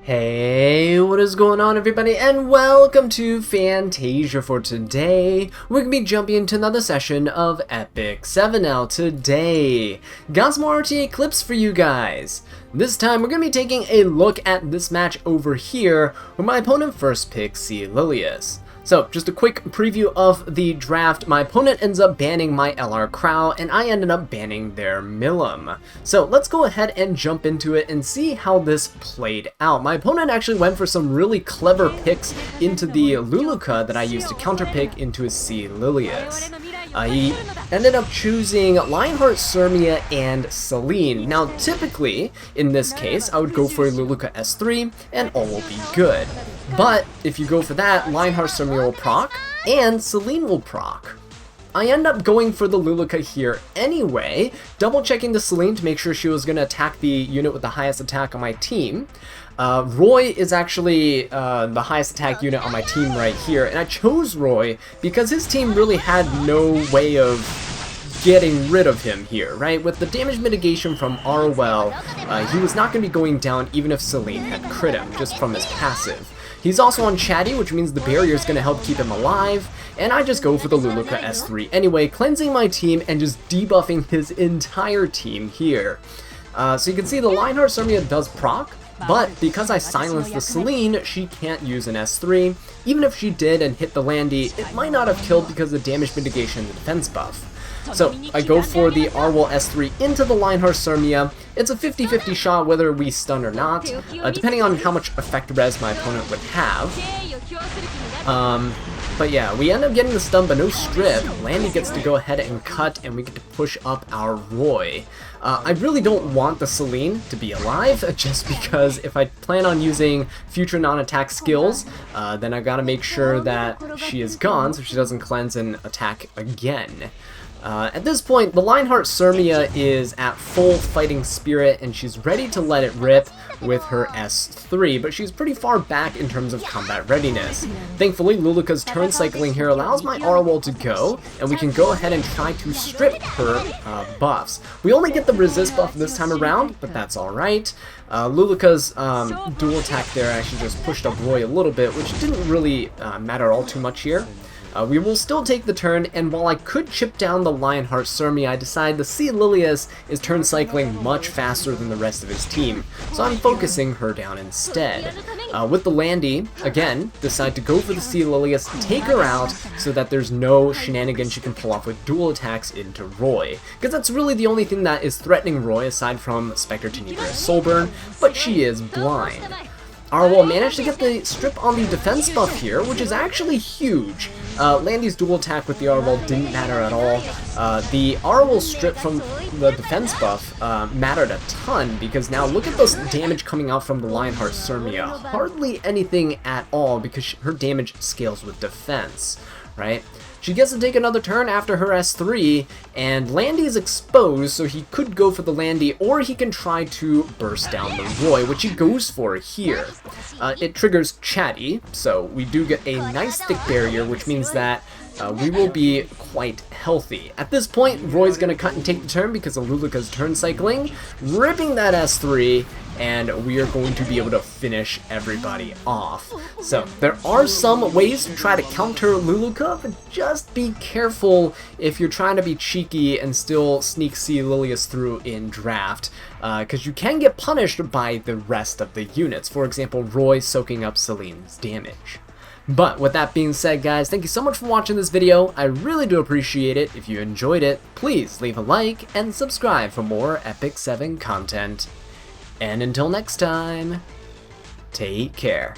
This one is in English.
Hey, what is going on everybody, and welcome to Fantasia. For today, we're going to be jumping into another session of Epic 7 now. Today, got some more RTA clips for you guys. This time, we're going to be taking a look at this match over here, where my opponent first picks Lilius. So, just a quick preview of the draft. My opponent ends up banning my LR Crow, and I ended up banning their Millum. So, let's go ahead and jump into it and see how this played out. My opponent actually went for some really clever picks into the Luluka that I used to counterpick into his Lilius. He ended up choosing Lionheart, Sirmia, and Celine. Now, typically, in this case, I would go for a Luluka S3, and all will be good. But if you go for that, Lionheart, Sirmia will proc, and Celine will proc. I end up going for the Luluka here anyway, double checking the Celine to make sure she was going to attack the unit with the highest attack on my team. Roy is actually the highest attack unit on my team right here, and I chose Roy because his team really had no way of getting rid of him here, right? With the damage mitigation from ROL, he was not going to be going down even if Celine had crit him, just from his passive. He's also on Chatty, which means the barrier is going to help keep him alive, and I just go for the Luluka S3 anyway, cleansing my team and just debuffing his entire team here. So you can see the Lionheart Sirmia does proc, but because I silenced the Celine, she can't use an S3. Even if she did and hit the Landy, it might not have killed because of damage mitigation and the defense buff. So I go for the RWOL S3 into the Lionheart Sirmia. It's a 50-50 shot whether we stun or not, depending on how much effect res my opponent would have. But yeah, we end up getting the stun, but no strip. Landy gets to go ahead and cut, and we get to push up our Roy. I really don't want the Celine to be alive, just because if I plan on using future non-attack skills, then I gotta make sure that she is gone so she doesn't cleanse and attack again. At this point, the Lionheart Sirmia is at full fighting spirit, and she's ready to let it rip with her S3, but she's pretty far back in terms of combat readiness. Thankfully, Luluka's turn cycling here allows my RWOL to go, and we can go ahead and try to strip her buffs. We only get the resist buff this time around, but that's alright. Luluka's dual attack there actually just pushed up Roy a little bit, which didn't really matter all too much here. We will still take the turn, and while I could chip down the Lionheart Sirmia, I decide the Lilius is turn cycling much faster than the rest of his team, so I'm focusing her down instead. With the Landy, again, decide to go for the Lilius, take her out, so that there's no shenanigans she can pull off with dual attacks into Roy, because that's really the only thing that is threatening Roy aside from Spectre Tenebra's Soulburn, but she is blind. RWOL managed to get the strip on the defense buff here, which is actually huge. Landy's dual attack with the RWOL didn't matter at all. The RWOL strip from the defense buff mattered a ton, because now look at this damage coming out from the Lionheart Sirmia. Hardly anything at all, because her damage scales with defense, right? She gets to take another turn after her S3, and Landy is exposed, so he could go for the Landy, or he can try to burst down the Roy, which he goes for here. It triggers Chatty, so we do get a nice thick barrier, which means that we will be quite healthy. At this point, Roy's going to cut and take the turn because of Luluka's turn cycling, ripping that S3, and we are going to be able to finish everybody off. So, there are some ways to try to counter Luluka, but just be careful if you're trying to be cheeky and still sneak Lilius through in draft, because you can get punished by the rest of the units. For example, Roy soaking up Celine's damage. But with that being said, guys, thank you so much for watching this video. I really do appreciate it. If you enjoyed it, please leave a like and subscribe for more Epic 7 content. And until next time, take care.